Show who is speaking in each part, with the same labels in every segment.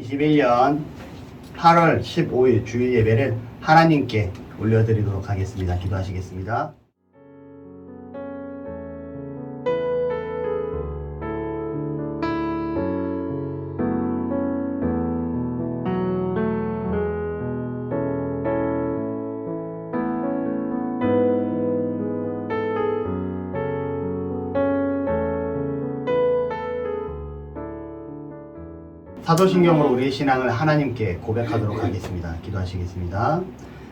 Speaker 1: 2021년 8월 15일 주일 예배를 하나님께 올려드리도록 하겠습니다. 기도하시겠습니다. 사도신경으로 우리의 신앙을 하나님께 고백하도록 하겠습니다. 기도하시겠습니다.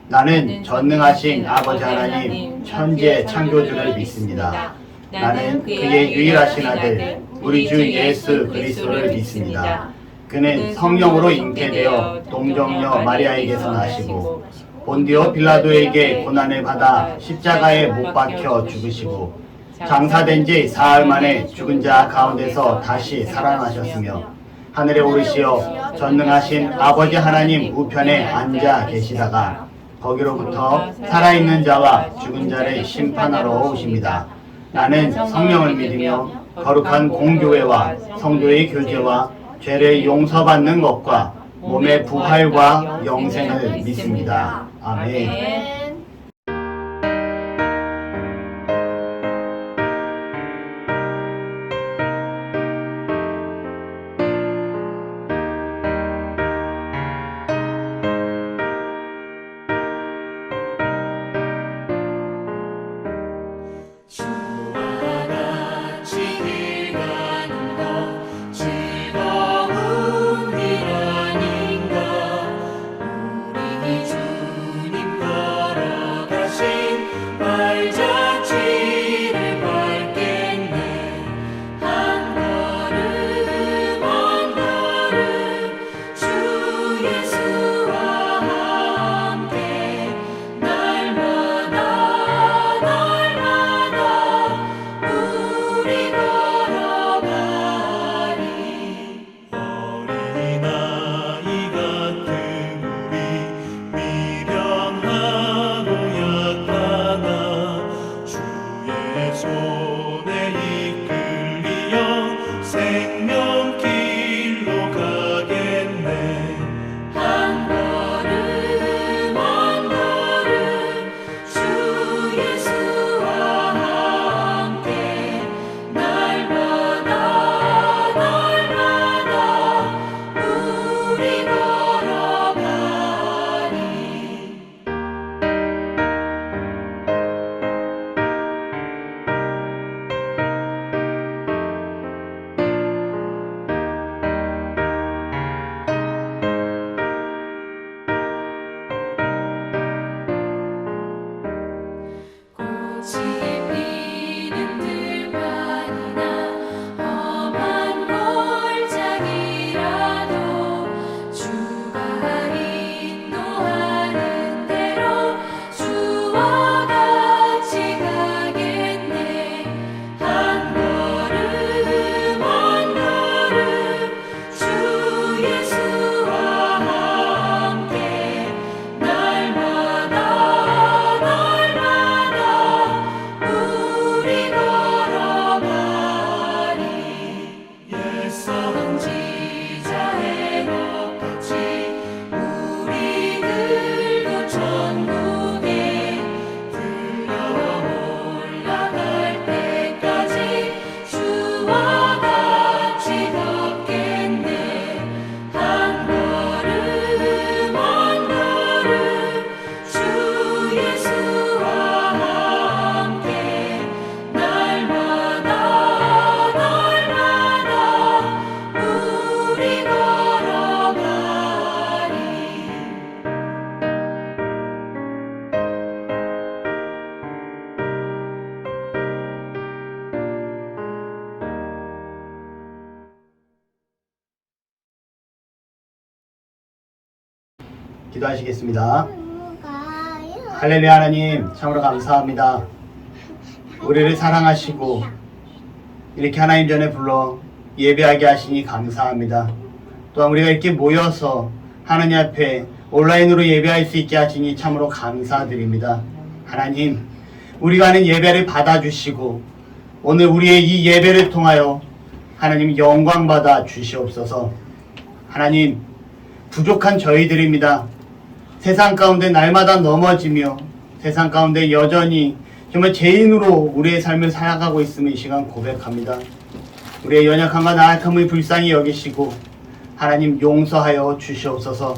Speaker 1: 나는 전능하신 아버지 하나님 천지의 창조주를 믿습니다. 나는 그의 유일하신 아들 우리 주 예수 그리스도를 믿습니다. 그는 성령으로 잉태되어 동정녀 마리아에게서 나시고 본디오 빌라도에게 고난을 받아 십자가에 못 박혀 죽으시고 장사된 지 사흘 만에 죽은 자 가운데서 다시 살아나셨으며 하늘에 오르시어 전능하신 아버지 하나님 우편에 앉아 계시다가 거기로부터 살아있는 자와 죽은 자를 심판하러 오십니다. 나는 성령을 믿으며 거룩한 공교회와 성도의 교제와 죄를 용서받는 것과 몸의 부활과 영생을 믿습니다. 아멘. 기도하시겠습니다. 할렐루야. 하나님 참으로 감사합니다. 우리를 사랑하시고 이렇게 하나님 전에 불러 예배하게 하시니 감사합니다. 또한 우리가 이렇게 모여서 하나님 앞에 온라인으로 예배할 수 있게 하시니 참으로 감사드립니다. 하나님, 우리가 하는 예배를 받아주시고 오늘 우리의 이 예배를 통하여 하나님 영광 받아 주시옵소서. 하나님, 부족한 저희들입니다. 세상 가운데 날마다 넘어지며 세상 가운데 여전히 정말 죄인으로 우리의 삶을 살아가고 있음을 이 시간 고백합니다. 우리의 연약함과 나약함을 불쌍히 여기시고 하나님 용서하여 주시옵소서.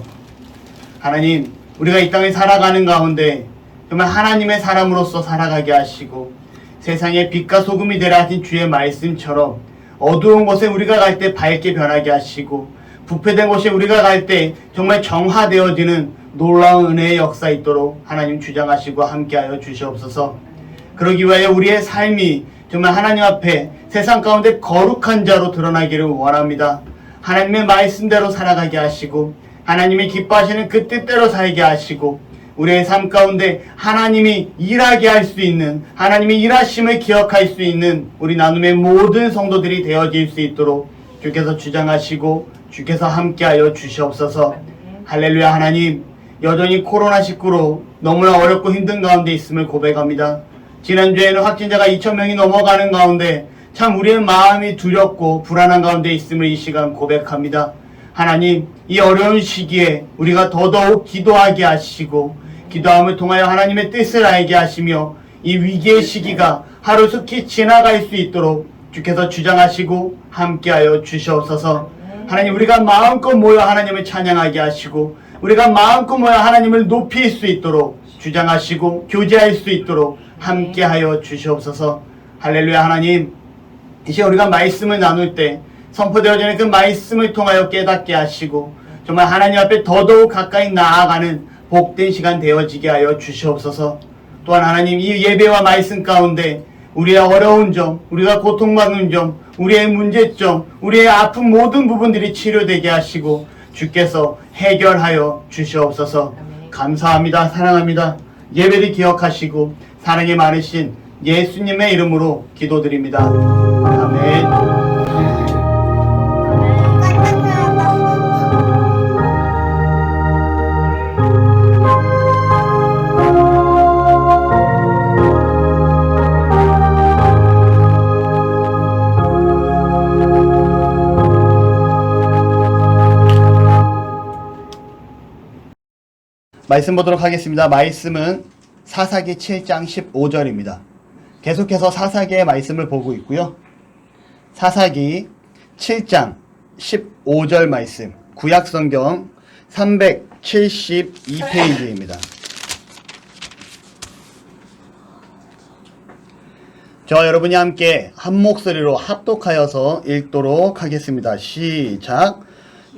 Speaker 1: 하나님, 우리가 이 땅에 살아가는 가운데 정말 하나님의 사람으로서 살아가게 하시고 세상의 빛과 소금이 되라 하신 주의 말씀처럼 어두운 곳에 우리가 갈 때 밝게 변하게 하시고 부패된 곳에 우리가 갈 때 정말 정화되어지는 놀라운 은혜의 역사 있도록 하나님 주장하시고 함께하여 주시옵소서. 그러기 위하여 우리의 삶이 정말 하나님 앞에 세상 가운데 거룩한 자로 드러나기를 원합니다. 하나님의 말씀대로 살아가게 하시고 하나님이 기뻐하시는 그 뜻대로 살게 하시고 우리의 삶 가운데 하나님이 일하게 할 수 있는, 하나님이 일하심을 기억할 수 있는 우리 나눔의 모든 성도들이 되어질 수 있도록 주께서 주장하시고 주께서 함께하여 주시옵소서. 할렐루야. 하나님, 여전히 코로나19로 너무나 어렵고 힘든 가운데 있음을 고백합니다. 지난주에는 확진자가 2,000명이 넘어가는 가운데 참 우리의 마음이 두렵고 불안한 가운데 있음을 이 시간 고백합니다. 하나님, 이 어려운 시기에 우리가 더더욱 기도하게 하시고 기도함을 통하여 하나님의 뜻을 알게 하시며 이 위기의 시기가 하루속히 지나갈 수 있도록 주께서 주장하시고 함께하여 주시옵소서. 하나님, 우리가 마음껏 모여 하나님을 찬양하게 하시고 우리가 마음껏 모여 하나님을 높일 수 있도록 주장하시고 교제할 수 있도록 함께하여 주시옵소서. 할렐루야. 하나님, 이제 우리가 말씀을 나눌 때 선포되어지는 그 말씀을 통하여 깨닫게 하시고 정말 하나님 앞에 더더욱 가까이 나아가는 복된 시간 되어지게 하여 주시옵소서. 또한 하나님, 이 예배와 말씀 가운데 우리의 어려운 점, 우리가 고통받는 점, 우리의 문제점, 우리의 아픈 모든 부분들이 치료되게 하시고 주께서 해결하여 주시옵소서. 감사합니다. 사랑합니다. 예배를 기억하시고 사랑이 많으신 예수님의 이름으로 기도드립니다. 아멘. 말씀 보도록 하겠습니다. 말씀은 사사기 7장 15절입니다. 계속해서 사사기의 말씀을 보고 있고요. 사사기 7장 15절 말씀, 구약성경 372페이지입니다. 저와 여러분이 함께 한 목소리로 합독하여서 읽도록 하겠습니다. 시작.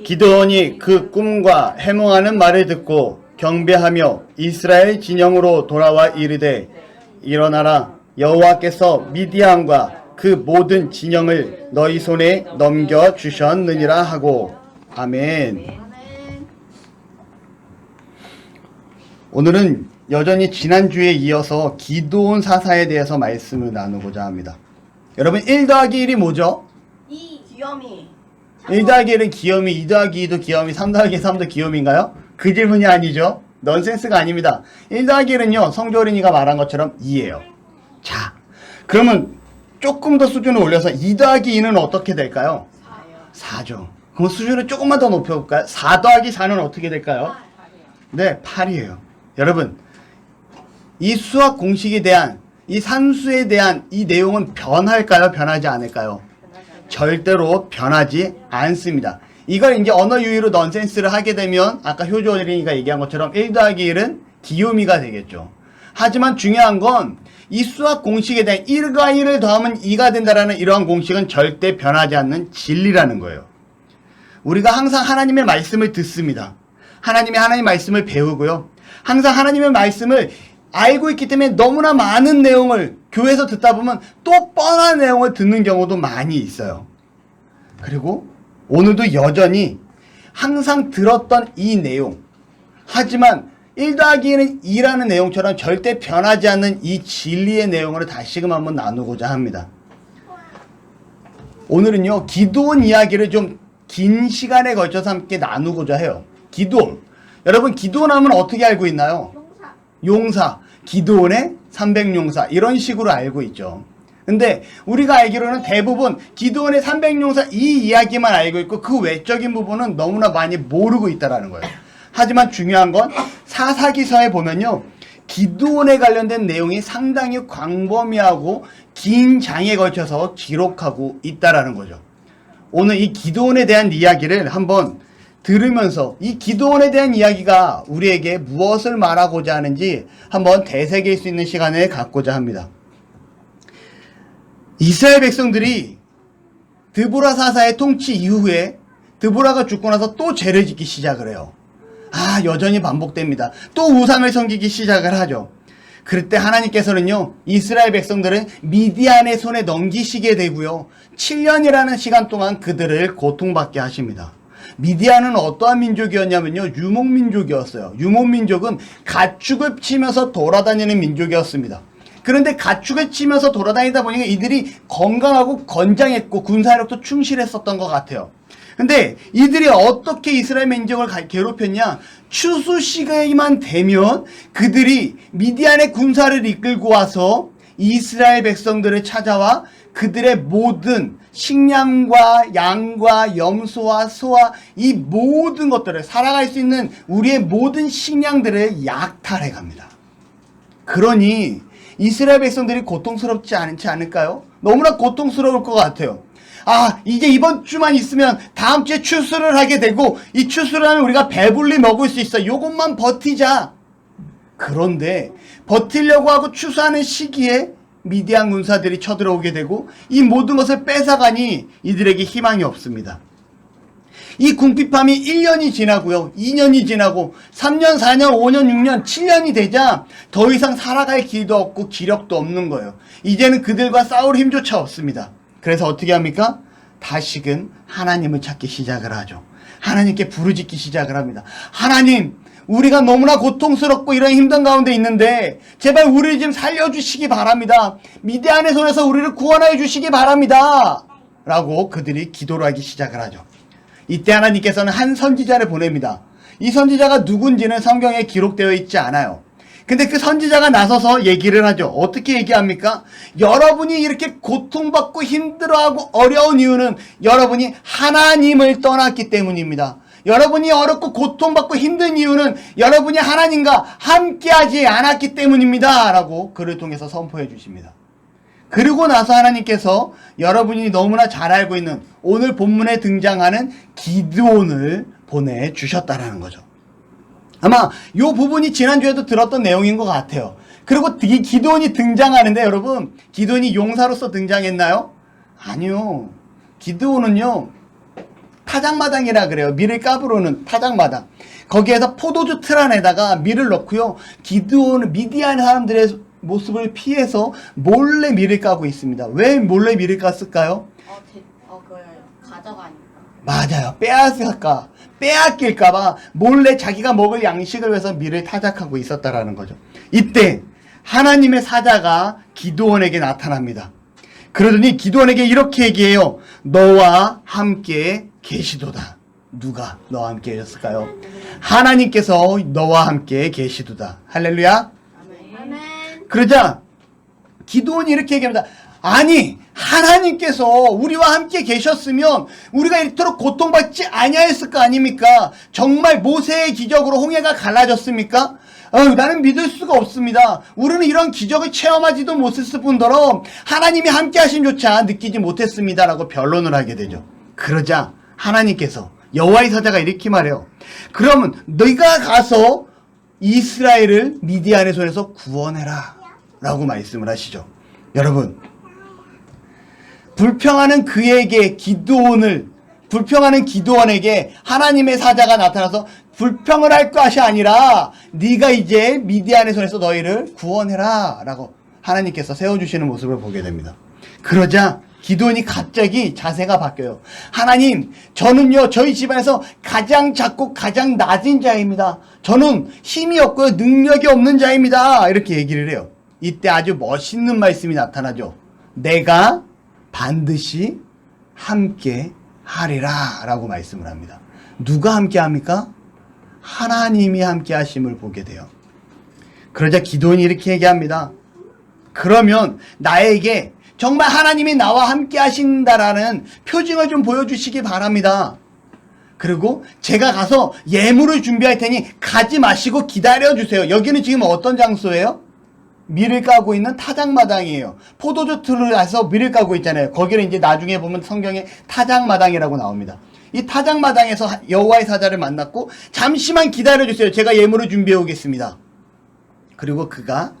Speaker 1: 기드온이 그 꿈과 해몽하는 말을 듣고 경배하며 이스라엘 진영으로 돌아와 이르되 일어나라, 여호와께서 미디안과 그 모든 진영을 너희 손에 넘겨주셨느니라 하고. 아멘. 오늘은 여전히 지난주에 이어서 기드온 사사에 대해서 말씀을 나누고자 합니다. 여러분, 1 더하기 1이 뭐죠?
Speaker 2: 2. 귀요미.
Speaker 1: 1 더하기 1은 귀요미, 2 더하기 2도 귀요미, 3 더하기 3도 귀요미인가요? 그 질문이 아니죠. 넌센스가 아닙니다. 1 더하기 1은요, 성조린이가 말한 것처럼 2예요. 자, 그러면 조금 더 수준을 올려서 2 더하기 2는 어떻게 될까요?
Speaker 2: 4요.
Speaker 1: 4죠. 그럼 수준을 조금만 더 높여볼까요? 4 더하기 4는 어떻게 될까요?
Speaker 2: 8이요.
Speaker 1: 네, 8이에요. 여러분, 이 수학 공식에 대한, 이 산수에 대한 이 내용은 변할까요? 변하지 않을까요? 절대로 변하지 않습니다. 이걸 이제 언어 유희로 넌센스를 하게 되면 아까 효조어린이가 얘기한 것처럼 1 더하기 1은 기요미가 되겠죠. 하지만 중요한 건 이 수학 공식에 대한 1과 1을 더하면 2가 된다라는 이러한 공식은 절대 변하지 않는 진리라는 거예요. 우리가 항상 하나님의 말씀을 듣습니다. 하나님 말씀을 배우고요. 항상 하나님의 말씀을 알고 있기 때문에 너무나 많은 내용을 교회에서 듣다 보면 또 뻔한 내용을 듣는 경우도 많이 있어요. 그리고 오늘도 여전히 항상 들었던 이 내용, 하지만 1 더하기 1은 2라는 내용처럼 절대 변하지 않는 이 진리의 내용을 다시금 한번 나누고자 합니다. 오늘은요, 기드온 이야기를 좀 긴 시간에 걸쳐서 함께 나누고자 해요. 기드온. 여러분, 기드온 하면 어떻게 알고 있나요? 용사. 기드온의 300용사. 이런 식으로 알고 있죠. 근데 우리가 알기로는 대부분 기드온의 300용사 이 이야기만 알고 있고 그 외적인 부분은 너무나 많이 모르고 있다라는 거예요. 하지만 중요한 건 사사기서에 보면요, 기드온에 관련된 내용이 상당히 광범위하고 긴 장에 걸쳐서 기록하고 있다라는 거죠. 오늘 이 기드온에 대한 이야기를 한번 들으면서 이 기드온에 대한 이야기가 우리에게 무엇을 말하고자 하는지 한번 되새길 수 있는 시간을 갖고자 합니다. 이스라엘 백성들이 드보라 사사의 통치 이후에 드보라가 죽고 나서 또 죄를 짓기 시작을 해요. 여전히 반복됩니다. 또 우상을 섬기기 시작을 하죠. 그럴 때 하나님께서는요, 이스라엘 백성들은 미디안의 손에 넘기시게 되고요, 7년이라는 시간 동안 그들을 고통받게 하십니다. 미디안은 어떠한 민족이었냐면요, 유목민족이었어요. 유목민족은 가축을 치면서 돌아다니는 민족이었습니다. 그런데 가축을 치면서 돌아다니다 보니까 이들이 건강하고 건장했고 군사력도 충실했었던 것 같아요. 근데 이들이 어떻게 이스라엘 민족을 괴롭혔냐? 추수 시기만 되면 그들이 미디안의 군사를 이끌고 와서 이스라엘 백성들을 찾아와 그들의 모든 식량과 양과 염소와 소와 이 모든 것들을, 살아갈 수 있는 우리의 모든 식량들을 약탈해 갑니다. 그러니 이스라엘 백성들이 고통스럽지 않지 않을까요? 너무나 고통스러울 것 같아요. 이제 이번 주만 있으면 다음 주에 추수를 하게 되고, 이 추수를 하면 우리가 배불리 먹을 수 있어. 요것만 버티자. 그런데 버티려고 하고 추수하는 시기에 미디안 군사들이 쳐들어오게 되고 이 모든 것을 뺏어가니 이들에게 희망이 없습니다. 이 궁핍함이 1년이 지나고요, 2년이 지나고 3년, 4년, 5년, 6년, 7년이 되자 더 이상 살아갈 길도 없고 기력도 없는 거예요. 이제는 그들과 싸울 힘조차 없습니다. 그래서 어떻게 합니까? 다시금 하나님을 찾기 시작을 하죠. 하나님께 부르짖기 시작을 합니다. 하나님, 우리가 너무나 고통스럽고 이런 힘든 가운데 있는데 제발 우리를 좀 살려주시기 바랍니다. 미디안의 손에서 우리를 구원하여 주시기 바랍니다. 라고 그들이 기도를 하기 시작을 하죠. 이때 하나님께서는 한 선지자를 보냅니다. 이 선지자가 누군지는 성경에 기록되어 있지 않아요. 근데 그 선지자가 나서서 얘기를 하죠. 어떻게 얘기합니까? 여러분이 이렇게 고통받고 힘들어하고 어려운 이유는 여러분이 하나님을 떠났기 때문입니다. 여러분이 어렵고 고통받고 힘든 이유는 여러분이 하나님과 함께하지 않았기 때문입니다. 라고 글을 통해서 선포해 주십니다. 그리고 나서 하나님께서 여러분이 너무나 잘 알고 있는 오늘 본문에 등장하는 기드온을 보내주셨다라는 거죠. 아마 이 부분이 지난주에도 들었던 내용인 것 같아요. 그리고 이 기드온이 등장하는데 여러분, 기드온이 용사로서 등장했나요? 아니요. 기드온은요, 타작마당이라 그래요. 밀을 까부르는 타작마당. 거기에서 포도주 틀 안에다가 밀을 넣고요, 기드온은 미디안 사람들의 모습을 피해서 몰래 밀을 까고 있습니다. 왜 몰래 밀을 깠을까요?
Speaker 2: 가져가니까.
Speaker 1: 맞아요. 빼앗길까봐 몰래 자기가 먹을 양식을 위해서 밀을 타작하고 있었다라는 거죠. 이때 하나님의 사자가 기드온에게 나타납니다. 그러더니 기드온에게 이렇게 얘기해요. 너와 함께 계시도다. 누가 너와 함께 계셨을까요? 하나님께서 너와 함께 계시도다. 할렐루야.
Speaker 2: 아멘.
Speaker 1: 그러자 기드온이 이렇게 얘기합니다. 아니, 하나님께서 우리와 함께 계셨으면 우리가 이토록 고통받지 아니하였을 거 아닙니까? 정말 모세의 기적으로 홍해가 갈라졌습니까? 나는 믿을 수가 없습니다. 우리는 이런 기적을 체험하지도 못했을 뿐더러 하나님이 함께 하심조차 느끼지 못했습니다. 라고 변론을 하게 되죠. 그러자 하나님께서, 여호와의 사자가 이렇게 말해요. 그러면 너희가 가서 이스라엘을 미디안의 손에서 구원해라. 라고 말씀을 하시죠. 여러분, 불평하는 기드온에게 하나님의 사자가 나타나서 불평을 할 것이 아니라 네가 이제 미디안의 손에서 너희를 구원해라 라고 하나님께서 세워주시는 모습을 보게 됩니다. 그러자 기드온이 갑자기 자세가 바뀌어요. 하나님, 저는요, 저희 집안에서 가장 작고 가장 낮은 자입니다. 저는 힘이 없고요, 능력이 없는 자입니다. 이렇게 얘기를 해요. 이때 아주 멋있는 말씀이 나타나죠. 내가 반드시 함께 하리라 라고 말씀을 합니다. 누가 함께 합니까? 하나님이 함께 하심을 보게 돼요. 그러자 기드온이 이렇게 얘기합니다. 그러면 나에게 정말 하나님이 나와 함께 하신다라는 표징을 좀 보여주시기 바랍니다. 그리고 제가 가서 예물을 준비할 테니 가지 마시고 기다려주세요. 여기는 지금 어떤 장소예요? 밀을 까고 있는 타작마당이에요. 포도주 틀을 해서 밀을 까고 있잖아요. 거기를 이제 나중에 보면 성경에 타작마당이라고 나옵니다. 이 타작마당에서 여호와의 사자를 만났고 잠시만 기다려주세요. 제가 예물을 준비해 오겠습니다. 그리고 그가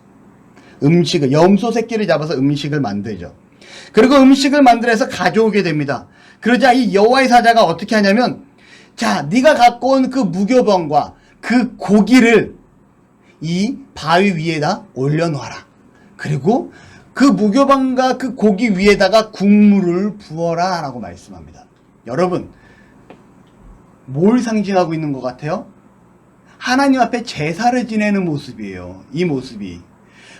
Speaker 1: 음식을, 염소 새끼를 잡아서 음식을 만들죠. 그리고 음식을 만들어서 가져오게 됩니다. 그러자 이 여호와의 사자가 어떻게 하냐면, 자, 네가 갖고 온 그 무교병과 그 고기를 이 바위 위에다 올려놓아라. 그리고 그 무교병과 그 고기 위에다가 국물을 부어라 라고 말씀합니다. 여러분, 뭘 상징하고 있는 것 같아요? 하나님 앞에 제사를 지내는 모습이에요. 이 모습이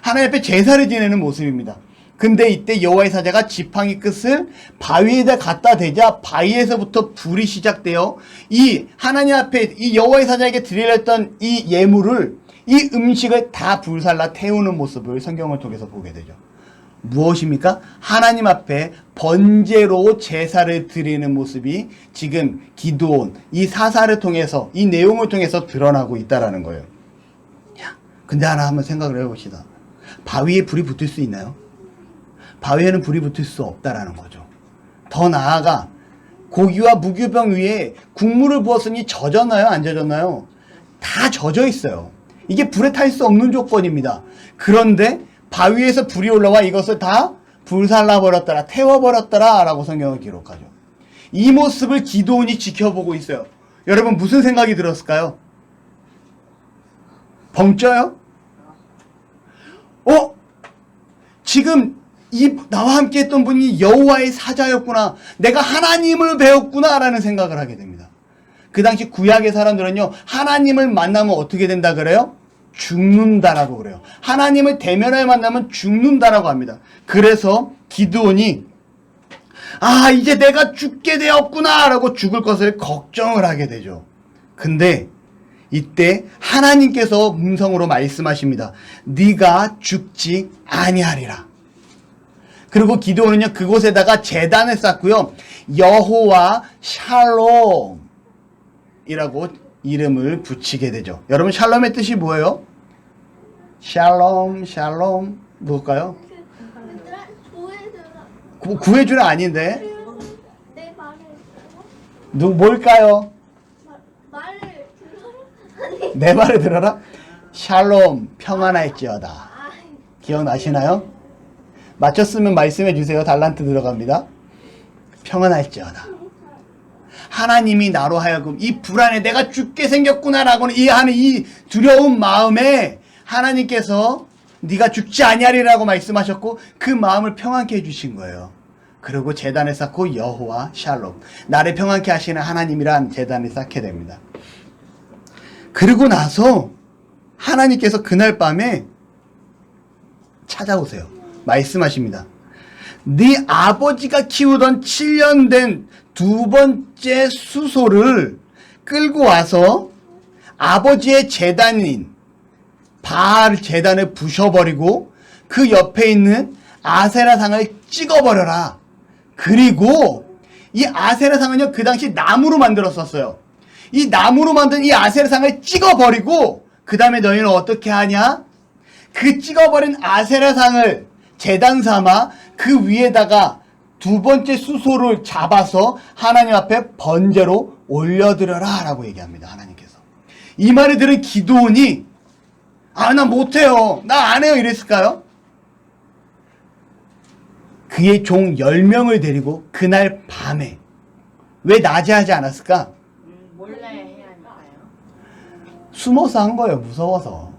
Speaker 1: 하나님 앞에 제사를 지내는 모습입니다. 근데 이때 여호와의 사자가 지팡이 끝을 바위에다 갖다 대자 바위에서부터 불이 시작되어 이 하나님 앞에 이 여호와의 사자에게 드리려던 이 예물을, 이 음식을 다 불살라 태우는 모습을 성경을 통해서 보게 되죠. 무엇입니까? 하나님 앞에 번제로 제사를 드리는 모습이 지금 기드온 이 사사를 통해서, 이 내용을 통해서 드러나고 있다라는 거예요. 근데 하나 한번 생각을 해봅시다. 바위에 불이 붙을 수 있나요? 바위에는 불이 붙을 수 없다라는 거죠. 더 나아가 고기와 무교병 위에 국물을 부었으니 젖었나요? 안 젖었나요? 다 젖어 있어요. 이게 불에 탈 수 없는 조건입니다. 그런데 바위에서 불이 올라와 이것을 다 불살라버렸더라, 태워버렸더라 라고 성경을 기록하죠. 이 모습을 기드온이 지켜보고 있어요. 여러분 무슨 생각이 들었을까요? 벙쪄요? 지금 나와 함께 했던 분이 여호와의 사자였구나, 내가 하나님을 배웠구나 라는 생각을 하게 됩니다. 그 당시 구약의 사람들은요, 하나님을 만나면 어떻게 된다 그래요? 죽는다라고 그래요. 하나님을 대면하여 만나면 죽는다라고 합니다. 그래서 기드온이 이제 내가 죽게 되었구나 라고 죽을 것을 걱정을 하게 되죠. 근데 이때 하나님께서 음성으로 말씀하십니다. 네가 죽지 아니하리라. 그리고 기드온은요, 그곳에다가 제단을 쌓고요, 여호와 샬롬이라고 이름을 붙이게 되죠. 여러분, 샬롬의 뜻이 뭐예요? 샬롬, 샬롬, 뭘까요? 구해주라 아닌데?
Speaker 3: 내 말을
Speaker 1: 뭘까요?
Speaker 3: 말을 들어라.
Speaker 1: 내 말을 들어라? 샬롬, 평안할지어다. 기억나시나요? 맞췄으면 말씀해 주세요. 달란트 들어갑니다. 평안할지어다. 하나님이 나로 하여금 이 불안에 내가 죽게 생겼구나라고는 하는 이 두려운 마음에 하나님께서 네가 죽지 아니하리라고 말씀하셨고 그 마음을 평안케 해주신 거예요. 그리고 제단을 쌓고 여호와 샬롬, 나를 평안케 하시는 하나님이란 제단을 쌓게 됩니다. 그리고 나서 하나님께서 그날 밤에 찾아오세요. 말씀하십니다. 네 아버지가 키우던 7년 된 두 번째 수소를 끌고 와서 아버지의 제단인 바알 제단을 부셔버리고 그 옆에 있는 아세라상을 찍어버려라. 그리고 이 아세라상은요, 그 당시 나무로 만들었었어요. 이 나무로 만든 이 아세라상을 찍어버리고 그 다음에 너희는 어떻게 하냐? 그 찍어버린 아세라상을 제단 삼아 그 위에다가 두 번째 수소를 잡아서 하나님 앞에 번제로 올려드려라 라고 얘기합니다. 하나님께서. 이 말을 들은 기드온이 나 못해요, 나 안 해요 이랬을까요? 그의 종 10명을 데리고 그날 밤에, 왜 낮에 하지 않았을까?
Speaker 2: 몰래 해야 할까요?
Speaker 1: 숨어서 한 거예요. 무서워서.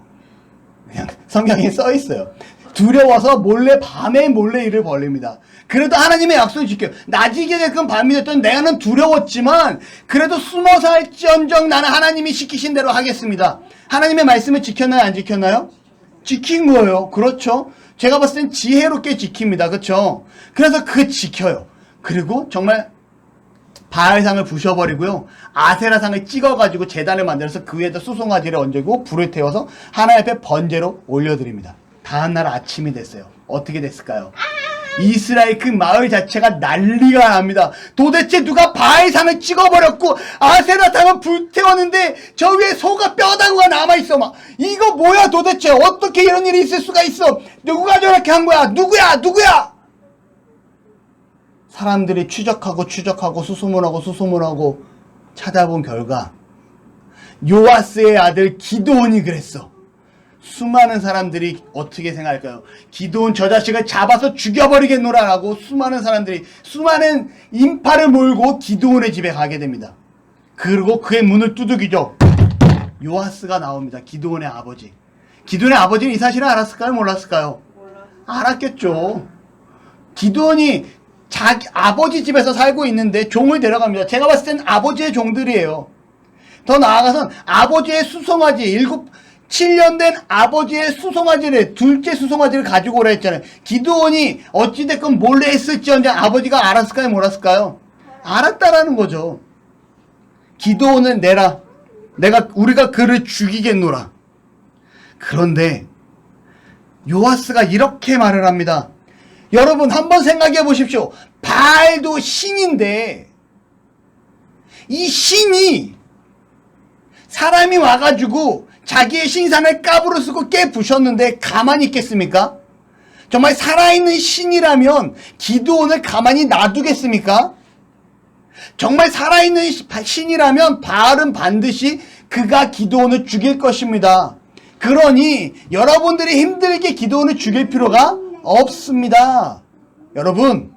Speaker 1: 그냥 성경에 써 있어요. 두려워서 밤에 몰래 일을 벌립니다. 그래도 하나님의 약속을 지켜요. 낮이게 됐건 밤이 됐든 내가는 두려웠지만 그래도 숨어서 할지언정 나는 하나님이 시키신 대로 하겠습니다. 하나님의 말씀을 지켰나요? 안 지켰나요? 지킨 거예요. 그렇죠? 제가 봤을 땐 지혜롭게 지킵니다. 그렇죠? 그래서 지켜요. 그리고 정말 바알상을 부셔버리고요, 아세라상을 찍어가지고 제단을 만들어서 그 위에다 수송아지를 얹고 불을 태워서 하나님 앞에 번제로 올려드립니다. 다음날 아침이 됐어요. 어떻게 됐을까요? 이스라엘 그 마을 자체가 난리가 납니다. 도대체 누가 바알상을 찍어버렸고 아세라탕을 불태웠는데 저 위에 소가 뼈다구가 남아있어. 막 이거 뭐야 도대체. 어떻게 이런 일이 있을 수가 있어. 누가 저렇게 한 거야. 누구야. 사람들이 추적하고 수소문하고 찾아본 결과 요아스의 아들 기드온이 그랬어. 수많은 사람들이 어떻게 생각할까요? 기드온 저 자식을 잡아서 죽여버리겠노라라고 수많은 사람들이 수많은 인파를 몰고 기드온의 집에 가게 됩니다. 그리고 그의 문을 두들기죠. 요아스가 나옵니다. 기드온의 아버지. 기드온의 아버지는 이 사실을 알았을까요? 몰랐을까요? 알았겠죠. 기드온이 자기 아버지 집에서 살고 있는데 종을 데려갑니다. 제가 봤을 땐 아버지의 종들이에요. 더 나아가선 아버지의 수송아지 7년 된 아버지의 수송아지를 둘째 수송아지를 가지고 오라 했잖아요. 기드온이 어찌됐건 몰래 했을지언정 아버지가 알았을까요? 몰랐을까요? 알았다라는 거죠. 기드온을 내라. 우리가 그를 죽이겠노라. 그런데 요아스가 이렇게 말을 합니다. 여러분 한번 생각해 보십시오. 바알도 신인데 이 신이 사람이 와가지고 자기의 신상을 까부러 쓰고 깨부셨는데 가만히 있겠습니까? 정말 살아있는 신이라면 기드온을 가만히 놔두겠습니까? 정말 살아있는 신이라면 바알은 반드시 그가 기드온을 죽일 것입니다. 그러니 여러분들이 힘들게 기드온을 죽일 필요가 없습니다. 여러분,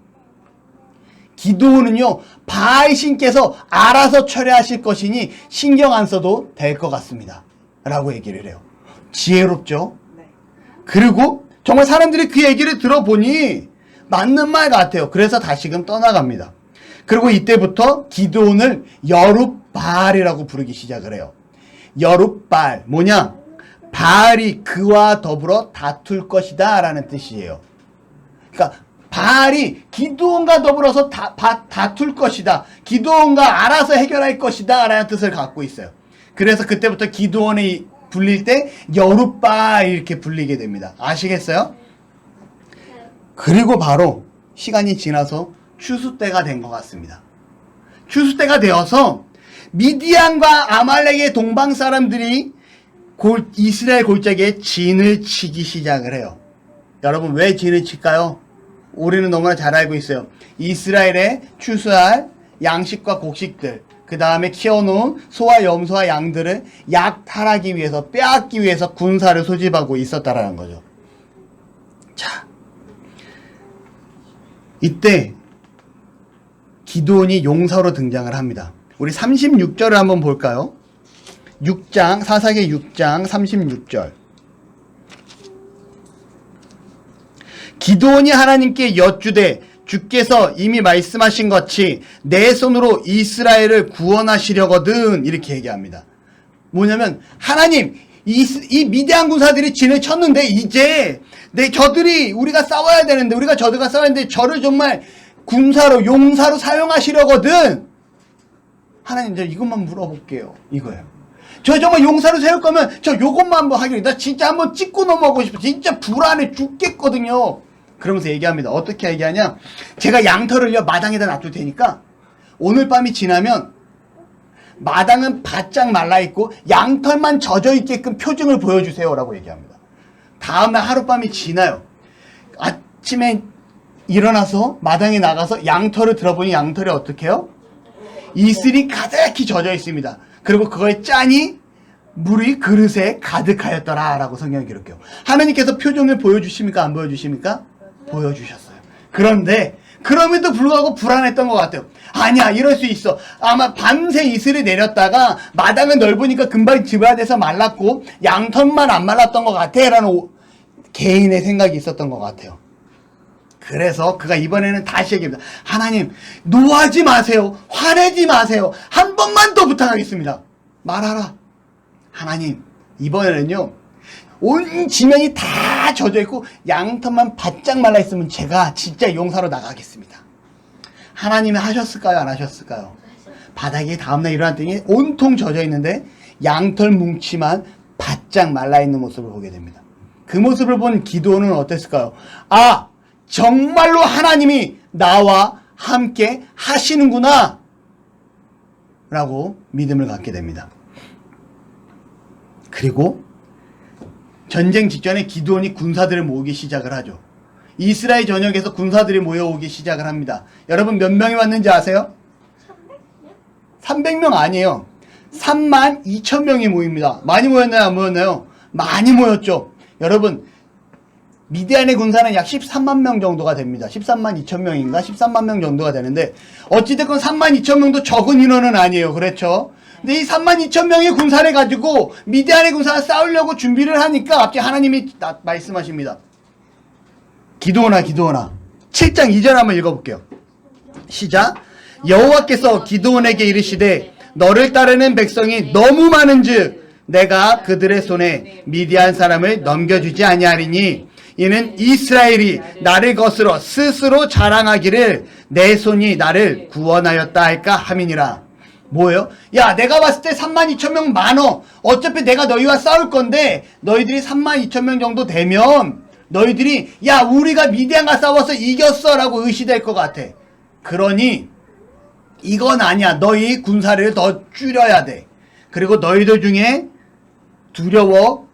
Speaker 1: 기드온은요 바알 신께서 알아서 처리하실 것이니 신경 안 써도 될 것 같습니다 라고 얘기를 해요. 지혜롭죠?
Speaker 2: 네.
Speaker 1: 그리고 정말 사람들이 그 얘기를 들어보니 맞는 말 같아요. 그래서 다시금 떠나갑니다. 그리고 이때부터 기드온을 여룹바알이라고 부르기 시작을 해요. 여룹바알 뭐냐? 바알이 그와 더불어 다툴 것이다 라는 뜻이에요. 그러니까 바알이 기드온과 더불어서 다툴 것이다. 기드온과 알아서 해결할 것이다 라는 뜻을 갖고 있어요. 그래서 그때부터 기드온이 불릴 때 여룹바알 이렇게 불리게 됩니다. 아시겠어요? 그리고 바로 시간이 지나서 추수 때가 된 것 같습니다. 추수 때가 되어서 미디안과 아말렉의 동방 사람들이 이스라엘 골짜기에 진을 치기 시작을 해요. 여러분 왜 진을 칠까요? 우리는 너무나 잘 알고 있어요. 이스라엘에 추수할 양식과 곡식들, 그 다음에 키워놓은 소와 염소와 양들을 약탈하기 위해서, 빼앗기 위해서 군사를 소집하고 있었다라는 거죠. 자, 이때 기드온이 용사로 등장을 합니다. 우리 36절을 한번 볼까요? 6장, 사사기 6장 36절. 기드온이 하나님께 여쭈되 주께서 이미 말씀하신 같이 내 손으로 이스라엘을 구원하시려거든 이렇게 얘기합니다. 뭐냐면 하나님 이 미디안 군사들이 진을 쳤는데 이제 저들이 우리가 싸워야 되는데 우리가 저들과 싸워야 되는데 저를 정말 군사로 용사로 사용하시려거든. 하나님 저 이것만 물어볼게요. 이거예요. 저 정말 용사로 세울 거면 저 요것만 한번 하기로. 나 진짜 한번 찍고 넘어가고 싶어. 진짜 불안해 죽겠거든요. 그러면서 얘기합니다. 어떻게 얘기하냐? 제가 양털을요 마당에다 놔둘 테니까 오늘 밤이 지나면 마당은 바짝 말라있고 양털만 젖어있게끔 표징을 보여주세요 라고 얘기합니다. 다음날 하룻밤이 지나요. 아침에 일어나서 마당에 나가서 양털을 들어보니 양털이 어떻게 해요? 이슬이 가득히 젖어 있습니다. 그리고 그거에 짠이 물이 그릇에 가득하였더라 라고 성경이 기록해요. 하나님께서 표정을 보여주십니까? 안 보여주십니까? 보여주셨어요. 그런데 그럼에도 불구하고 불안했던 것 같아요. 아니야 이럴 수 있어. 아마 밤새 이슬이 내렸다가 마당은 넓으니까 금방 집어야 돼서 말랐고 양털만 안 말랐던 것 같아 라는 개인의 생각이 있었던 것 같아요. 그래서 그가 이번에는 다시 얘기합니다. 하나님 노하지 마세요. 화내지 마세요. 한 번만 더 부탁하겠습니다. 말하라. 하나님 이번에는요 온 지면이 다 젖어있고 양털만 바짝 말라있으면 제가 진짜 용사로 나가겠습니다. 하나님이 하셨을까요? 안 하셨을까요? 바닥에 다음날 일어났더니 온통 젖어있는데 양털 뭉치만 바짝 말라있는 모습을 보게 됩니다. 그 모습을 본 기드온은 어땠을까요? 아! 정말로 하나님이 나와 함께 하시는구나 라고 믿음을 갖게 됩니다. 그리고 전쟁 직전에 기드온이 군사들을 모으기 시작을 하죠. 이스라엘 전역에서 군사들이 모여오기 시작을 합니다. 여러분 몇 명이 왔는지 아세요? 300명 아니에요. 32,000명이 모입니다. 많이 모였나요? 안 모였나요? 많이 모였죠. 여러분 미디안의 군사는 약 13만 명 정도가 됩니다. 13만 2천 명인가? 13만 명 정도가 되는데 어찌됐건 3만 2천 명도 적은 인원은 아니에요. 그렇죠? 근데 이 3만 2천 명의 군사를 가지고 미디안의 군사가 싸우려고 준비를 하니까 갑자기 하나님이 말씀하십니다. 기드온아 7장 2절 한번 읽어볼게요. 시작. 여호와께서 기드온에게 이르시되 너를 따르는 백성이 너무 많은즉 내가 그들의 손에 미디안 사람을 넘겨주지 아니하리니 이는 이스라엘이 나를 거스러 스스로 자랑하기를 내 손이 나를 구원하였다 할까 함이니라. 뭐예요? 야 내가 봤을 때 32,000명 많어. 어차피 내가 너희와 싸울 건데 너희들이 32,000명 정도 되면 너희들이 야 우리가 미디안과 싸워서 이겼어 라고 의시될 것 같아. 그러니 이건 아니야. 너희 군사를 더 줄여야 돼. 그리고 너희들 중에 두려워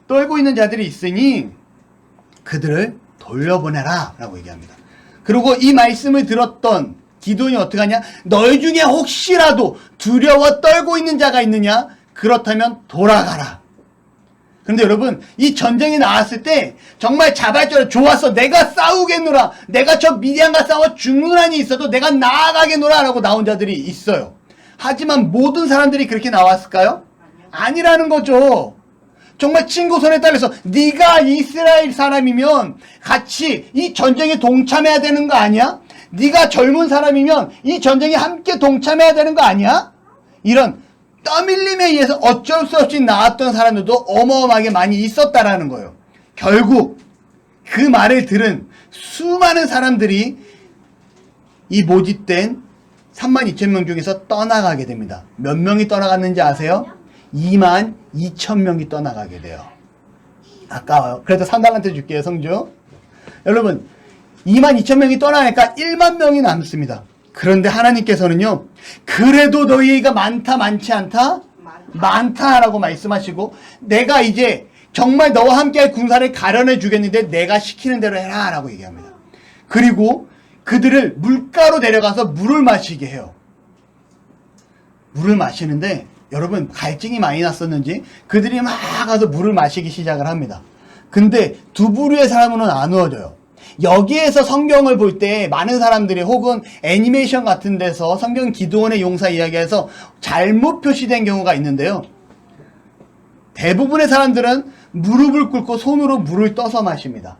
Speaker 1: 떨고 있는 자들이 있으니 그들을 돌려보내라 라고 얘기합니다. 그리고 이 말씀을 들었던 기드온이 어떻게 하냐? 너희 중에 혹시라도 두려워 떨고 있는 자가 있느냐? 그렇다면 돌아가라. 그런데 여러분 이 전쟁이 나왔을 때 정말 자발적으로 좋았어. 내가 싸우겠노라. 내가 저 미디안과 싸워 죽는 한이 있어도 내가 나아가겠노라 라고 나온 자들이 있어요. 하지만 모든 사람들이 그렇게 나왔을까요? 아니라는 거죠. 정말 친구 손에 딸려서 네가 이스라엘 사람이면 같이 이 전쟁에 동참해야 되는 거 아니야? 네가 젊은 사람이면 이 전쟁에 함께 동참해야 되는 거 아니야? 이런 떠밀림에 의해서 어쩔 수 없이 나왔던 사람들도 어마어마하게 많이 있었다라는 거예요. 결국 그 말을 들은 수많은 사람들이 이 모집된 32,000명 중에서 떠나가게 됩니다. 몇 명이 떠나갔는지 아세요? 22,000명이 떠나가게 돼요. 아까워요. 그래도 3달란트 줄게요, 성주. 여러분 22,000명이 떠나니까 1만 명이 남습니다. 그런데 하나님께서는요, 그래도 너희가 많지 않다? 많다라고 말씀하시고, 내가 이제 정말 너와 함께할 군사를 가련해 주겠는데 내가 시키는 대로 해라 라고 얘기합니다. 그리고 그들을 물가로 데려가서 물을 마시게 해요. 물을 마시는데 여러분 갈증이 많이 났었는지 그들이 막 가서 물을 마시기 시작을 합니다. 근데 두 부류의 사람은 안 얻어요. 여기에서 성경을 볼 때 많은 사람들이 혹은 애니메이션 같은 데서 성경 기드온의 용사 이야기에서 잘못 표시된 경우가 있는데요. 대부분의 사람들은 무릎을 꿇고 손으로 물을 떠서 마십니다.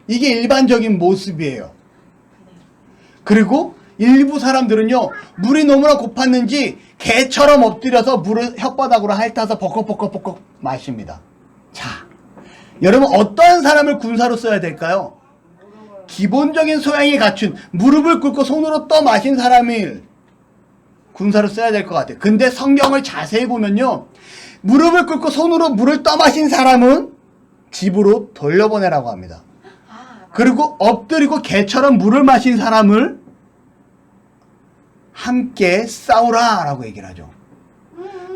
Speaker 1: 이게 일반적인 모습이에요. 그리고 일부 사람들은요, 물이 너무나 고팠는지 개처럼 엎드려서 물을 혓바닥으로 핥아서 버컥버컥 마십니다. 자, 여러분 어떠한 사람을 군사로 써야 될까요? 기본적인 소양이 갖춘 무릎을 꿇고 손으로 떠 마신 사람을 군사로 써야 될 것 같아요. 근데 성경을 자세히 보면요, 무릎을 꿇고 손으로 물을 떠 마신 사람은 집으로 돌려보내라고 합니다. 그리고 엎드리고 개처럼 물을 마신 사람을 함께 싸우라 라고 얘기를 하죠.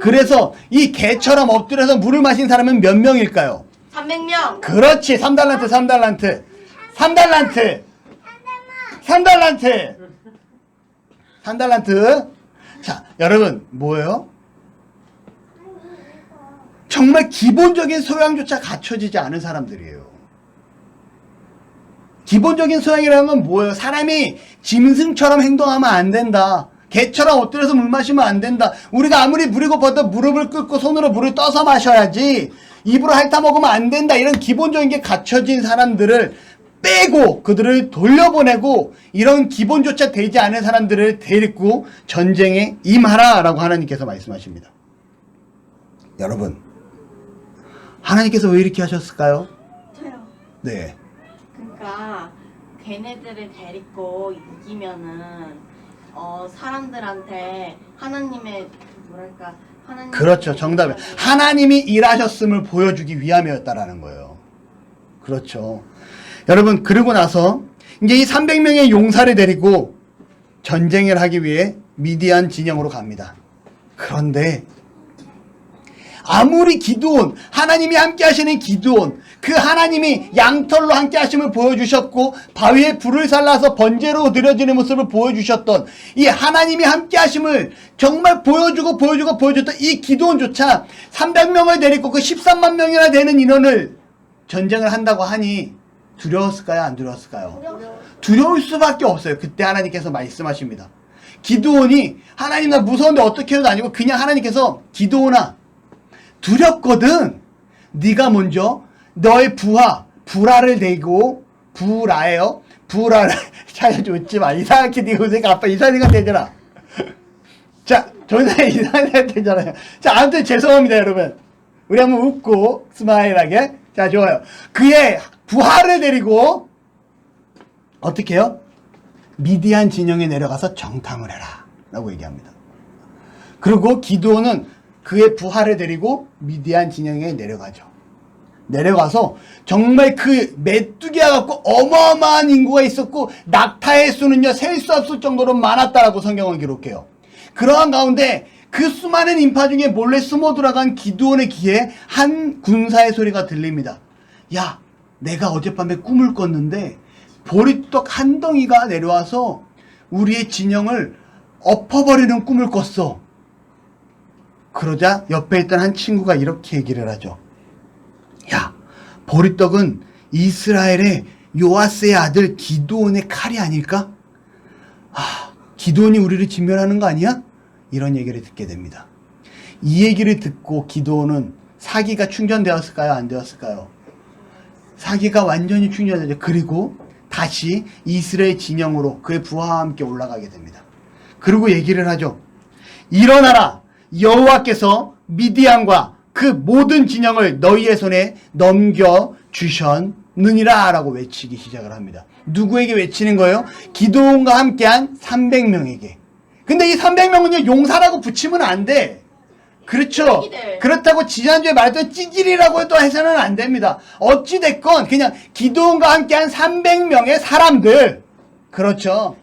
Speaker 1: 그래서 이 개처럼 엎드려서 물을 마신 사람은 몇 명일까요?
Speaker 2: 300명.
Speaker 1: 그렇지. 3달란트. 3달란트. 자, 여러분 뭐예요? 정말 기본적인 소양조차 갖춰지지 않은 사람들이에요. 기본적인 소양이라는 건 뭐예요? 사람이 짐승처럼 행동하면 안 된다. 개처럼 엎드려서 물 마시면 안 된다. 우리가 아무리 물이 고파도 무릎을 꿇고 손으로 물을 떠서 마셔야지. 입으로 핥아먹으면 안 된다. 이런 기본적인 게 갖춰진 사람들을 빼고 그들을 돌려보내고 이런 기본조차 되지 않은 사람들을 데리고 전쟁에 임하라 라고 하나님께서 말씀하십니다. 여러분, 하나님께서 왜 이렇게 하셨을까요?
Speaker 2: 저요.
Speaker 1: 네.
Speaker 2: 그러니까 걔네들을 데리고 이기면은 사람들한테 하나님의 뭐랄까 하나님
Speaker 1: 그렇죠. 정답은 하나님이 일하셨음을 보여주기 위함이었다라는 거예요. 그렇죠. 여러분, 그러고 나서 이제 이 300명의 용사를 데리고 전쟁을 하기 위해 미디안 진영으로 갑니다. 그런데 아무리 기드온, 하나님이 함께 하시는 기드온, 그 하나님이 양털로 함께 하심을 보여주셨고 바위에 불을 살라서 번제로 드려지는 모습을 보여주셨던 이 하나님이 함께 하심을 정말 보여줬던 이 기드온조차 300명을 데리고 그 13만 명이나 되는 인원을 전쟁을 한다고 하니 두려웠을까요? 안 두려웠을까요? 두려울 수밖에 없어요. 그때 하나님께서 말씀하십니다. 기드온이 하나님 나 무서운데 어떻게 해도 아니고 그냥 하나님께서 기드온아 두렵거든. 네가 먼저 너의 부라를 대고 부라예요. 부라를 잘 웃지 마. 이상하게 네 요새 아빠 이상한 되잖아. 자, 전에 이상한 되잖아요. 자, 아무튼 죄송합니다, 여러분. 우리 한번 웃고 스마일하게. 자, 좋아요. 그의 부하를 데리고 어떻게 해요? 미디안 진영에 내려가서 정탐을 해라 라고 얘기합니다. 그리고 기드온은 그의 부하를 데리고 미디안 진영에 내려가죠. 내려가서 정말 그 메뚜기와 같고 어마어마한 인구가 있었고 낙타의 수는요 셀 수 없을 정도로 많았다라고 성경은 기록해요. 그러한 가운데 그 수많은 인파 중에 몰래 숨어 들어간 기드온의 귀에 한 군사의 소리가 들립니다. 야, 내가 어젯밤에 꿈을 꿨는데 보리떡 한 덩이가 내려와서 우리의 진영을 엎어버리는 꿈을 꿨어. 그러자 옆에 있던 한 친구가 이렇게 얘기를 하죠. 야, 보리떡은 이스라엘의 요아스의 아들 기드온의 칼이 아닐까? 기드온이 우리를 진멸하는 거 아니야? 이런 얘기를 듣게 됩니다. 이 얘기를 듣고 기드온은 사기가 충전되었을까요? 안 되었을까요? 사기가 완전히 충전되죠. 그리고 다시 이스라엘 진영으로 그의 부하와 함께 올라가게 됩니다. 그리고 얘기를 하죠. 일어나라! 여호와께서 미디안과 그 모든 진영을 너희의 손에 넘겨주셨느니라 라고 외치기 시작을 합니다. 누구에게 외치는 거예요? 기드온과 함께한 300명에게. 근데 이 300명은요 용사라고 붙이면 안 돼. 그렇죠. 그렇다고 지난주에 말했던 찌질이라고 해도 해서는 안 됩니다. 어찌됐건 그냥 기드온과 함께한 300명의 사람들. 그렇죠.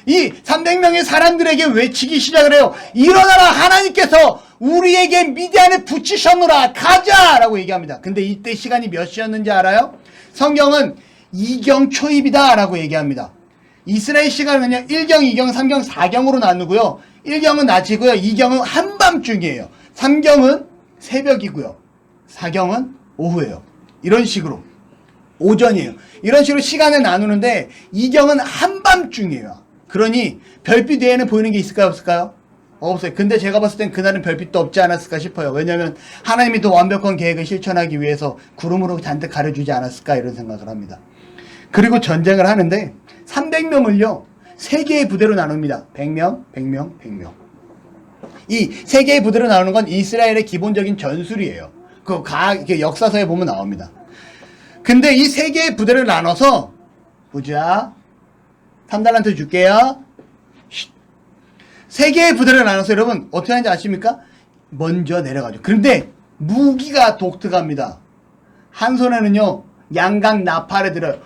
Speaker 1: 이 300명의 사람들에게 외치기 시작을 해요. 일어나라, 하나님께서 우리에게 미디안에 붙이셨노라, 가자! 라고 얘기합니다. 근데 이때 시간이 몇 시였는지 알아요? 성경은 2경 초입이다 라고 얘기합니다. 이스라엘 시간은요 1경, 2경, 3경, 4경으로 나누고요. 1경은 낮이고요. 2경은 한밤중이에요. 3경은 새벽이고요. 4경은 오후예요. 이런 식으로 오전이에요. 이런 식으로 시간을 나누는데 2경은 한밤중이에요. 그러니 별빛 외에는 보이는 게 있을까요? 없을까요? 없어요. 근데 제가 봤을 땐 그날은 별빛도 없지 않았을까 싶어요. 왜냐하면 하나님이 더 완벽한 계획을 실천하기 위해서 구름으로 잔뜩 가려주지 않았을까 이런 생각을 합니다. 그리고 전쟁을 하는데 300명을요 3개의 부대로 나눕니다. 100명, 100명, 100명. 이 3개의 부대로 나누는 건 이스라엘의 기본적인 전술이에요. 그 역사서에 보면 나옵니다. 근데 이 3개의 부대를 나눠서 보자. 3달란트 줄게요. 3개의 부대를 나눠서 여러분 어떻게 하는지 아십니까? 먼저 내려가죠. 그런데 무기가 독특합니다. 한 손에는요 양각 나팔을 들어요.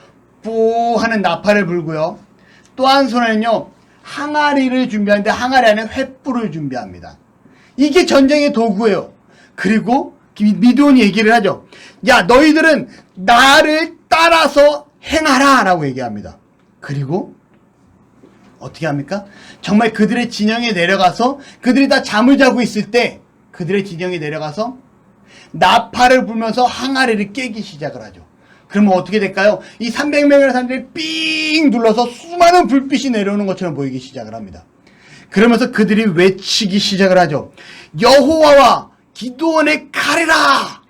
Speaker 1: 뿌 하는 나팔을 불고요. 또 한 손에는요 항아리를 준비하는데 항아리 안에 횃불을 준비합니다. 이게 전쟁의 도구예요. 그리고 미드온이 얘기를 하죠. 야, 너희들은 나를 따라서 행하라 라고 얘기합니다. 그리고 어떻게 합니까? 정말 그들의 진영에 내려가서 그들이 다 잠을 자고 있을 때 그들의 진영에 내려가서 나팔을 불면서 항아리를 깨기 시작을 하죠. 그러면 어떻게 될까요? 이 300명의 사람들이 삥 눌러서 수많은 불빛이 내려오는 것처럼 보이기 시작을 합니다. 그러면서 그들이 외치기 시작을 하죠. 여호와와 기드온의 칼이라!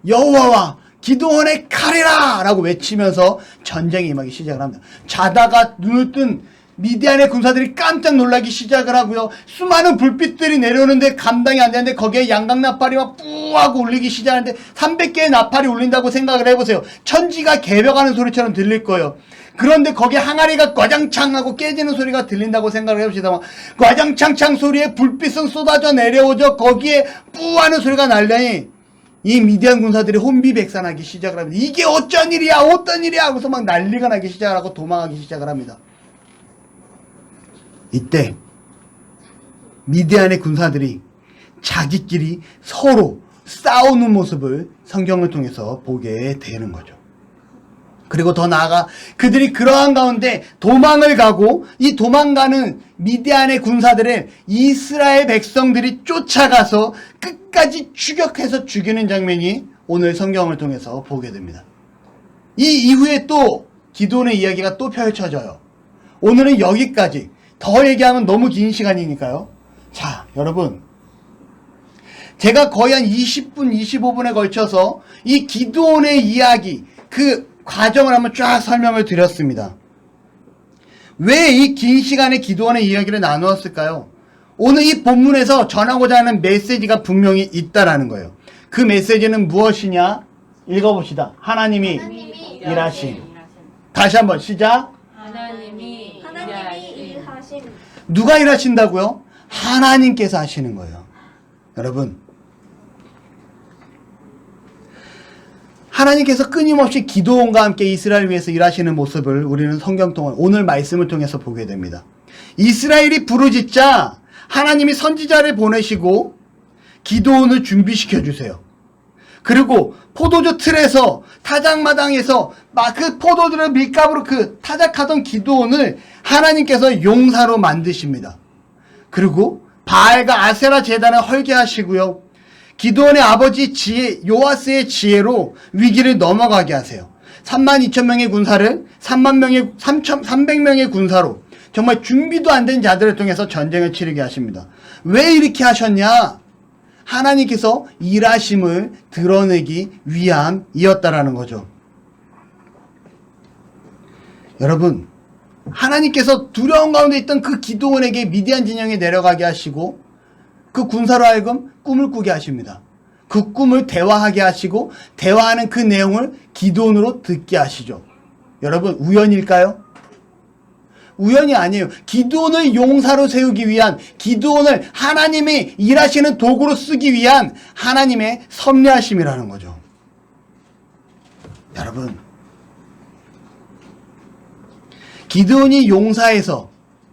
Speaker 1: 여호와와 기드온의 칼이라! 라고 외치면서 전쟁에 임하기 시작을 합니다. 자다가 눈을 뜬 미디안의 군사들이 깜짝 놀라기 시작을 하고요. 수많은 불빛들이 내려오는데 감당이 안 되는데 거기에 양각나팔이 막 뿌하고 울리기 시작하는데 300개의 나팔이 울린다고 생각을 해보세요. 천지가 개벽하는 소리처럼 들릴 거예요. 그런데 거기에 항아리가 꽈장창 하고 깨지는 소리가 들린다고 생각을 해봅시다. 꽈장창창 소리에 불빛은 쏟아져 내려오죠. 거기에 뿌하는 소리가 날려니 이 미디안 군사들이 혼비백산하기 시작을 합니다. 이게 어쩐 일이야 어떤 일이야 하고서 막 난리가 나기 시작을 하고 도망하기 시작을 합니다. 이때 미디안의 군사들이 자기끼리 서로 싸우는 모습을 성경을 통해서 보게 되는 거죠. 그리고 더 나아가 그들이 그러한 가운데 도망을 가고 이 도망가는 미디안의 군사들을 이스라엘 백성들이 쫓아가서 끝까지 추격해서 죽이는 장면이 오늘 성경을 통해서 보게 됩니다. 이 이후에 또 기드온의 이야기가 또 펼쳐져요. 오늘은 여기까지. 더 얘기하면 너무 긴 시간이니까요. 자, 여러분, 제가 거의 한 20분, 25분에 걸쳐서 이 기드온의 이야기, 그 과정을 한번 쫙 설명을 드렸습니다. 왜 이 긴 시간에 기드온의 이야기를 나누었을까요? 오늘 이 본문에서 전하고자 하는 메시지가 분명히 있다라는 거예요. 그 메시지는 무엇이냐? 읽어봅시다. 하나님이 일하심. 다시 한번 시작.
Speaker 2: 하나님이
Speaker 3: 일하심.
Speaker 1: 누가 일하신다고요? 하나님께서 하시는 거예요. 여러분, 하나님께서 끊임없이 기드온과 함께 이스라엘을 위해서 일하시는 모습을 우리는 성경 통한 오늘 말씀을 통해서 보게 됩니다. 이스라엘이 부르짖자 하나님이 선지자를 보내시고 기드온을 준비시켜 주세요. 그리고 포도주 틀에서 타작마당에서 막 그 포도주를 밀가루로 그 타작하던 기드온을 하나님께서 용사로 만드십니다. 그리고 바알과 아세라 제단을 헐게 하시고요. 기드온의 아버지 요아스의 지혜로 위기를 넘어가게 하세요. 32,000명의 군사를 300명의 군사로 정말 준비도 안 된 자들을 통해서 전쟁을 치르게 하십니다. 왜 이렇게 하셨냐? 하나님께서 일하심을 드러내기 위함이었다라는 거죠. 여러분, 하나님께서 두려움 가운데 있던 그 기드온에게 미디안 진영에 내려가게 하시고 그 군사로 하여금 꿈을 꾸게 하십니다. 그 꿈을 대화하게 하시고 대화하는 그 내용을 기드온으로 듣게 하시죠. 여러분, 우연일까요? 우연이 아니에요. 기드온을 용사로 세우기 위한, 기드온을 하나님이 일하시는 도구로 쓰기 위한 하나님의 섭리하심이라는 거죠. 여러분, 기드온이 용사에서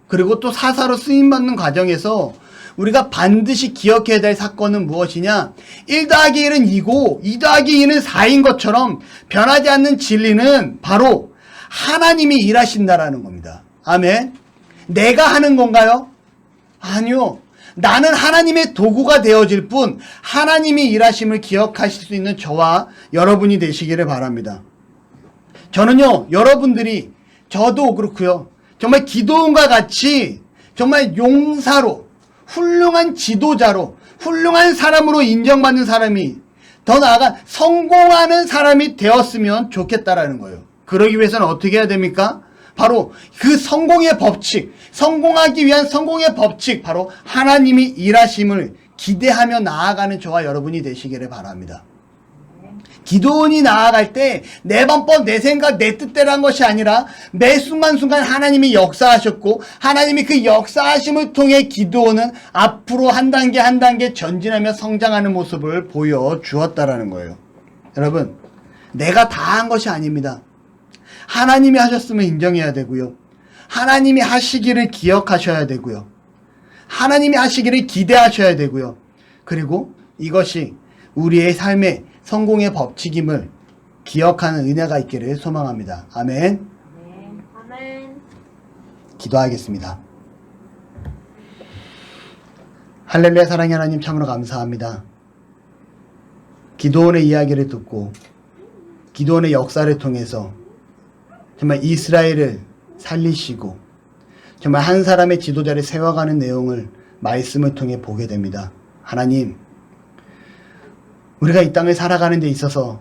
Speaker 1: 그리고 또 사사로 쓰임받는 과정에서 우리가 반드시 기억해야 될 사건은 무엇이냐? 1 더하기 1은 2고 2 더하기 2는 4인 것처럼 변하지 않는 진리는 바로 하나님이 일하신다라는 겁니다. 아멘. 내가 하는 건가요? 아니요. 나는 하나님의 도구가 되어질 뿐 하나님이 일하심을 기억하실 수 있는 저와 여러분이 되시기를 바랍니다. 저는요, 여러분들이, 저도 그렇고요, 정말 기드온과 같이 정말 용사로, 훌륭한 지도자로, 훌륭한 사람으로 인정받는 사람이, 더 나아가 성공하는 사람이 되었으면 좋겠다라는 거예요. 그러기 위해서는 어떻게 해야 됩니까? 바로 그 성공의 법칙, 성공하기 위한 성공의 법칙, 바로 하나님이 일하심을 기대하며 나아가는 저와 여러분이 되시기를 바랍니다. 기드온이 나아갈 때 내 방법, 내 생각, 내 뜻대로 한 것이 아니라 매 순간순간 하나님이 역사하셨고 하나님이 그 역사하심을 통해 기드온은 앞으로 한 단계 한 단계 전진하며 성장하는 모습을 보여주었다라는 거예요. 여러분, 내가 다 한 것이 아닙니다. 하나님이 하셨으면 인정해야 되고요. 하나님이 하시기를 기억하셔야 되고요. 하나님이 하시기를 기대하셔야 되고요. 그리고 이것이 우리의 삶의 성공의 법칙임을 기억하는 은혜가 있기를 소망합니다. 아멘.
Speaker 3: 아멘.
Speaker 1: 기도하겠습니다. 할렐루야. 사랑의 하나님, 참으로 감사합니다. 기드온의 이야기를 듣고 기드온의 역사를 통해서 정말 이스라엘을 살리시고 정말 한 사람의 지도자를 세워가는 내용을 말씀을 통해 보게 됩니다. 하나님, 우리가 이 땅을 살아가는 데 있어서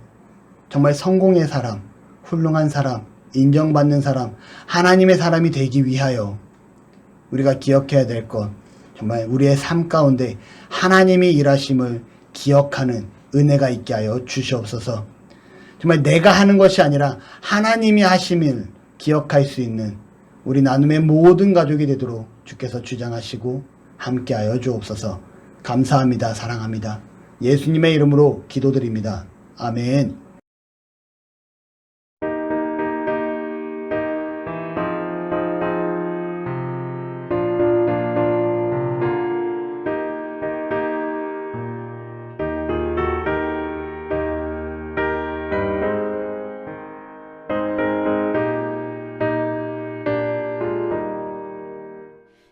Speaker 1: 정말 성공의 사람, 훌륭한 사람, 인정받는 사람, 하나님의 사람이 되기 위하여 우리가 기억해야 될 것, 정말 우리의 삶 가운데 하나님이 일하심을 기억하는 은혜가 있게 하여 주시옵소서. 정말 내가 하는 것이 아니라 하나님이 하심을 기억할 수 있는 우리 나눔의 모든 가족이 되도록 주께서 주장하시고 함께하여 주옵소서. 감사합니다. 사랑합니다. 예수님의 이름으로 기도드립니다. 아멘.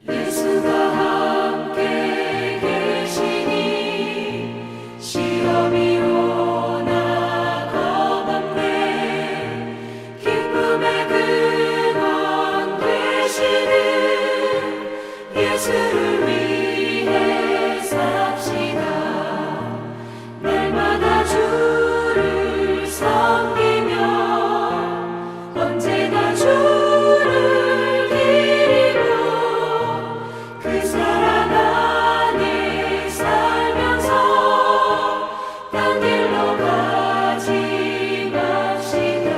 Speaker 4: 예수가 함께 계시니 시험이 오나 겁없네. 기쁨의 근원 되시는 예수를 위해 삽시다. 날마다 주를 섬기며 언제나 주를 기리고 그 사랑 안에 살면서 딴 길로 가지 맙시다.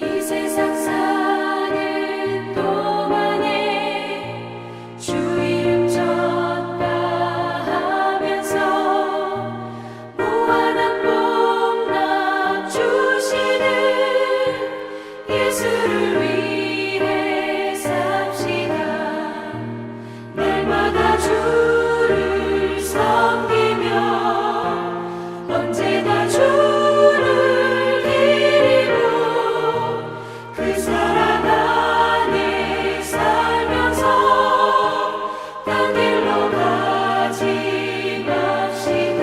Speaker 4: 이 세상 사는 동안에 주 이름 전파하면서 무한한 복락 주시는 예수를 위해 삽시다. 날마다 주를 섬기며 언제나 주를 기리고 그 사랑 안에 살면서 딴 길로 가지 맙시다.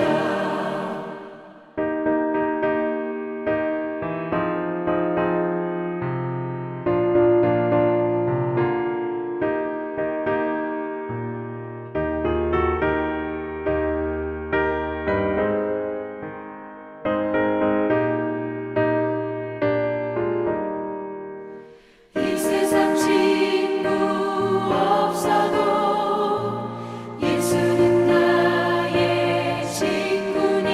Speaker 4: 이 세상 친구 없어도 예수는 나의 친구니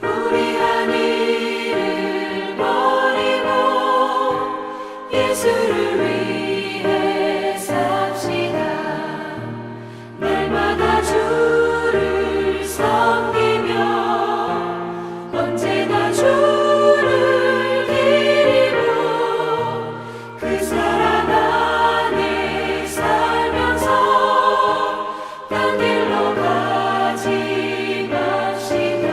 Speaker 4: 불의한 일을 버리고 예수를 위해 삽시다. 날마다 주를 섬기며 언제나 주를 기리고 그 사랑 안에 살면서 딴 길로 가지 맙시다.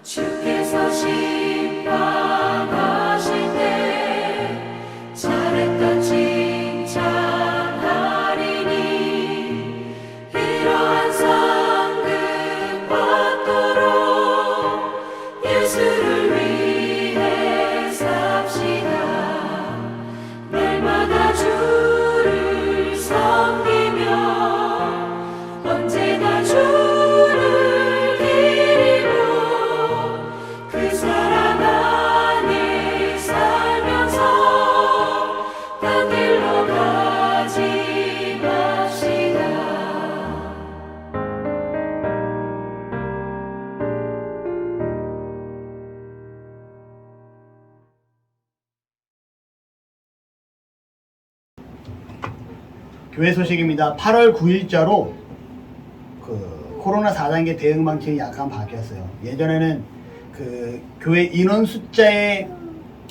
Speaker 4: 주께서 심판하실 때 잘했다 칭찬하리니 이러한 상급 받도록 예수를 위해 삽시다. 날마다 주를 섬기며 언제나 주를 기리고 그 사랑 안에 살면서 딴 길로 가지 맙시다.
Speaker 1: 교회 소식입니다. 8월 9일자로 그 코로나 4단계 대응 방침이 약간 바뀌었어요. 예전에는 그 교회 인원 숫자의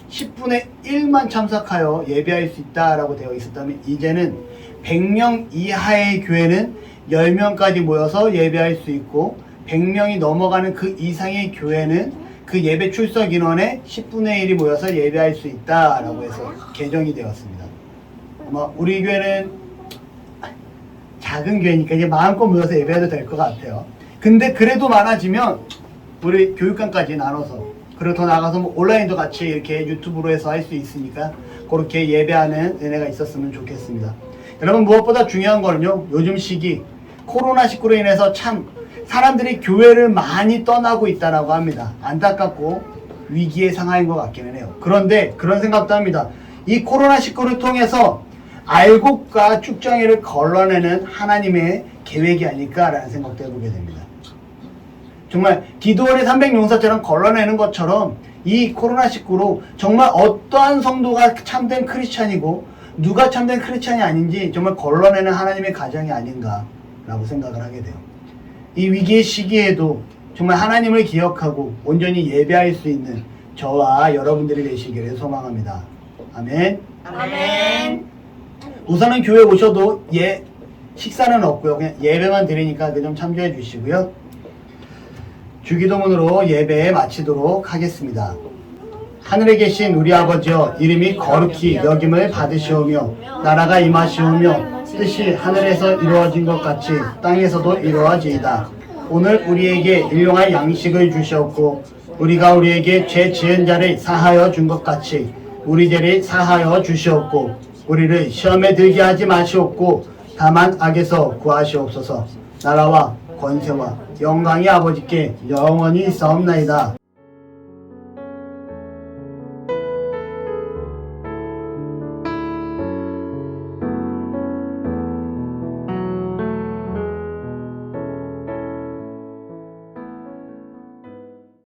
Speaker 1: 10분의 1만 참석하여 예배할 수 있다라고 되어 있었다면 이제는 100명 이하의 교회는 10명까지 모여서 예배할 수 있고 100명이 넘어가는 그 이상의 교회는 그 예배 출석 인원의 10분의 1이 모여서 예배할 수 있다라고 해서 개정이 되었습니다. 아마 우리 교회는 작은 교회니까 이제 마음껏 모여서 예배해도 될 것 같아요. 근데 그래도 많아지면 우리 교육관까지 나눠서 그리고 더 나가서 뭐 온라인도 같이 이렇게 유튜브로 해서 할 수 있으니까 그렇게 예배하는 은혜가 있었으면 좋겠습니다. 여러분 무엇보다 중요한 거는요. 요즘 시기 코로나19로 인해서 참 사람들이 교회를 많이 떠나고 있다라고 합니다. 안타깝고 위기의 상황인 것 같기는 해요. 그런데 그런 생각도 합니다. 이 코로나19를 통해서 알곡과 쭉정이를 걸러내는 하나님의 계획이 아닐까라는 생각도 해보게 됩니다. 정말 기도원의 300용사처럼 걸러내는 것처럼 이 코로나19로 정말 어떠한 성도가 참된 크리스찬이고 누가 참된 크리스찬이 아닌지 정말 걸러내는 하나님의 가정이 아닌가라고 생각을 하게 돼요. 이 위기의 시기에도 정말 하나님을 기억하고 온전히 예배할 수 있는 저와 여러분들이 되시기를 소망합니다. 아멘.
Speaker 2: 아멘.
Speaker 1: 우선은 교회 오셔도 식사는 없고요. 그냥 예배만 드리니까 그 점 참조해 주시고요. 주기도문으로 예배 마치도록 하겠습니다. 하늘에 계신 우리 아버지여, 이름이 거룩히 여김을 받으시오며 나라가 임하시오며 뜻이 하늘에서 이루어진 것 같이 땅에서도 이루어지이다. 오늘 우리에게 일용할 양식을 주시옵고 우리가 우리에게 죄 지은 자를 사하여 준 것 같이 우리 죄를 사하여 주시옵고 우리를 시험에 들게 하지 마시옵고 다만 악에서 구하시옵소서. 나라와 권세와 영광이 아버지께 영원히 있사옵나이다.